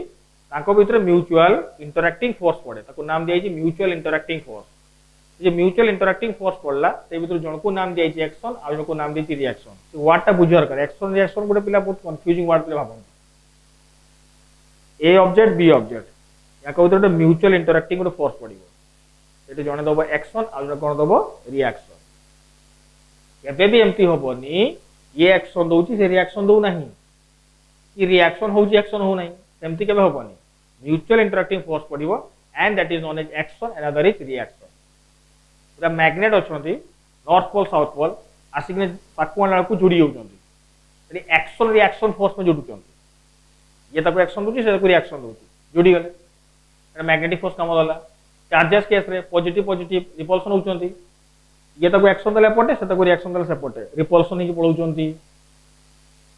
ताको भीतर म्यूचुअल इंटरैक्टिंग फोर्स पड़े ताको नाम दिया म्यूचुअल इंटरैक्टिंग फोर्स जे म्यूचुअल इंटरैक्टिंग फोर्स पड़ला से भीतर जण को नाम दिया एक्शन आ जण को नाम दिया रिएक्शन से वर्ड टा बुझर कर एक्शन रिएक्शन गोटे पिला बहुत कंफ्यूजिंग वर्ड पे भाबन ए ऑब्जेक्ट बी ऑब्जेक्ट या कहू तो म्यूचुअल इंटरैक्टिंग गोटे फोर्स पड़िबो सेटे जण दबो एक्शन आ जण कोन दबो रिएक्शन केबे भी एम्ति होबोनी ये एक्शन दोची से रिएक्शन दो नाही कि रिएक्शन होची एक्शन हो नाही सेम्ति केबे होबोनी म्यूचुअल इंटरैक्टिंग फोर्स पड़िबो and that is known as action and other is reaction पूरा मैग्नेट अछंती नॉर्थ पोल साउथ पोल आसिकने पाकुआला को जोड़ी होचंती एडी एक्शन रिएक्शन फोर्स में जोडुचंती ये ताको एक्शन दोची से ताको रिएक्शन दोची जोड़ी गले एटा मैग्नेटिक फोर्स काम दला चार्जेस केस रे पॉजिटिव पॉजिटिव रिपल्सन होचंती ये ताको एक्शन दला पटे से ताको रिएक्शन दला से पटे रिपल्सन ही पळौचंती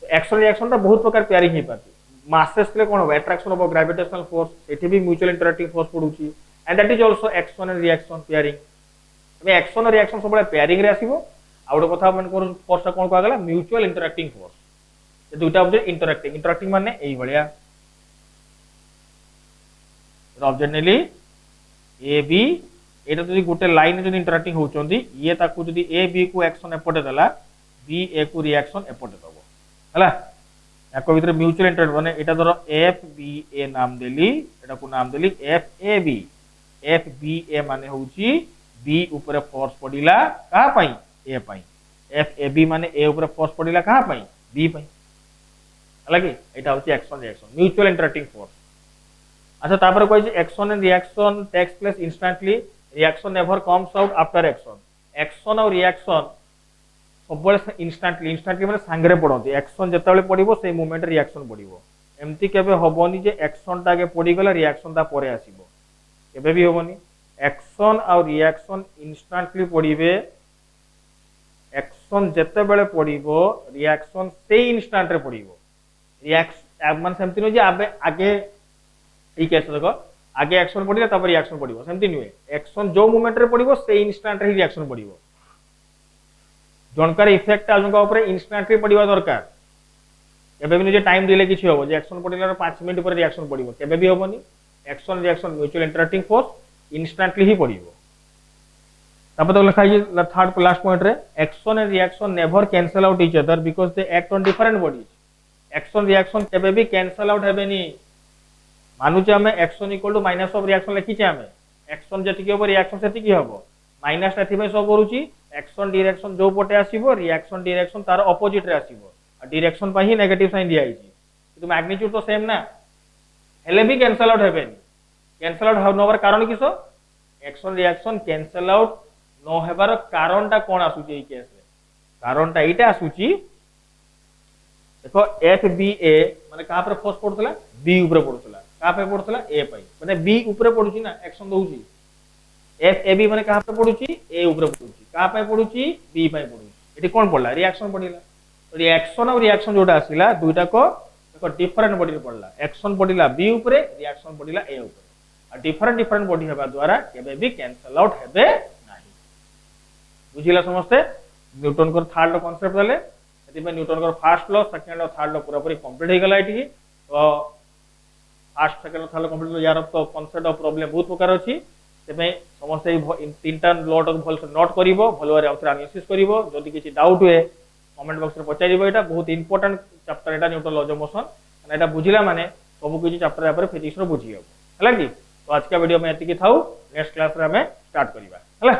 एक्शन रिएक्शन ता बहुत प्रकार पेयरिंग ही पाती मासेस ले कोन हो अट्रैक्शन ऑफ ग्रेविटेशनल फोर्स एठी भी म्यूचुअल इंटरैक्टिंग फोर्स पडुची and that is also action and reaction pairing मे एक्शन और रिएक्शन सब बळे पेयरिंग रे आसीबो आ गोटे कथा मन को फोर्स कोन को आगला म्यूचुअल इंटरैक्टिंग फोर्स ये दुटा ऑब्जेक्ट इंटरैक्टिंग इंटरैक्टिंग माने एई भलिया ऑब्जेक्ट नेली ए बी एटा जदी गोटे लाइन जदी इंटरैक्टिंग होचंदी ये ताकू जदी ए बी को एक्शन एपटे देला बी ए को रिएक्शन एपटे दबो हला याको भीतर म्यूचुअल इंटरैक्ट माने एटा धरो एफ बी ए नाम देली एटा को नाम देली एफ बी ए माने होची बी ऊपर फोर्स पडिला कहा पई ए पई एफ ए बी माने ए ऊपर फोर्स पडिला कहा पई बी पई अलगे एटा होची action reaction mutual interacting force अच्छा तापर कोइ action and reaction takes place instantly reaction never comes out after action और रिएक्शन सब इंस्टेंटली इंस्टेंटली माने सांगरे पड़ती एक्शन जेतेबेले पड़िबो से मोमेंट रिएक्शन पड़िबो एमती केबे होबोनी जे एक्शन टाके पड़ी गला रिएक्शन ता परे आसीबो केबे भी होबोनी एक्शन और रिएक्शन इंस्टेंटली पड़िबे एक्शन जेतेबेले पड़िबो रिएक्शन से इंस्टेंट रे पड़िबो रिएक्शन मान सेमती न जे आगे ठीक है देखो आगे एक्शन पड़िला तब रिएक्शन पड़िबो सेमती नुए एक्शन जो मोमेंट रे पड़िबो से इंस्टेंट रे रिएक्शन पड़िबो जनकार इफेक्ट आजनका ऊपर इंस्टेंटली पड़िबा दरकार केबे भी जे टाइम दिले किछि होबो जे एक्शन पड़िला 5 मिनिट पर रिएक्शन पड़िबो केबे भी होबोनी action reaction mutual interacting force instantly ही पड़िबो तब तो लिखा है थर्ड लास्ट पॉइंट रे action and reaction never cancel out each other because they act on different bodies action reaction केबे भी कैंसल आउट हेबेनी मानुचे हमें action equal to minus of reaction लिखिचे हमें एक्शन जेतिकी होबो रिएक्शन सेतिकी होबो माइनस टा थिबे सब करूची एक्शन डायरेक्शन जो पटे आसीबो रिएक्शन डायरेक्शन तार ऑपोजिट रे आसीबो आ डायरेक्शन पा ही नेगेटिव साइन दिया आइची किंतु मैग्नीट्यूड तो सेम ना हेले भी कैंसल आउट हेबेनी कैंसल आउट नोवर कारण किसो एक्शन रिएक्शन कैंसल आउट नो हेबार कारणटा कोन आसुची ए केस रे कारणटा एटा आसुची देखो एफ बी ए माने कहा पर फोर्स पड़तला बी ऊपर पड़तला कहा पे पड़तला ए पई माने बी ऊपर पड़ुची ना एक्शन दोउची एफ ए बी माने कहा पे पडुची ए ऊपर पडुची कहा पे पडुची बी पे पडुची एटी कोन पडला रिएक्शन पडिला रिएक्शन और रिएक्शन जोटा आसिला दुईटा को एक डिफरेंट बॉडी पडला एक्शन पडिला बी ऊपर रिएक्शन पडिला ए ऊपर आ डिफरेंट डिफरेंट बॉडी हेबा द्वारा केबे भी कैंसल आउट हेबे नाही बुझिला समस्ते न्यूटन को थर्ड कांसेप्ट देले एति में न्यूटन को फर्स्ट लॉ सेकंड और थर्ड लॉ पूरा पूरी कंप्लीट हे गला एटी तो फर्स्ट सेकंड और थर्ड कंप्लीट यार तो कांसेप्ट ऑफ प्रॉब्लम बहुत प्रकार अछि तेमे समस्ते तीनटा लॉ तक भल से नोट करिवो भल बारे आउथरा एनालिसिस करिवो जदि किछि डाउट हुए कमेंट बॉक्स रे पचारिबो एटा बहुत important chapter Etah Newton laws of motion एटा बुझिला माने सब किछि चैप्टर या पर फिजिक्स रो बुझियो हला कि तो आज का वीडियो में एति की थाउ नेक्स्ट क्लास रे हमें स्टार्ट करिबा हला।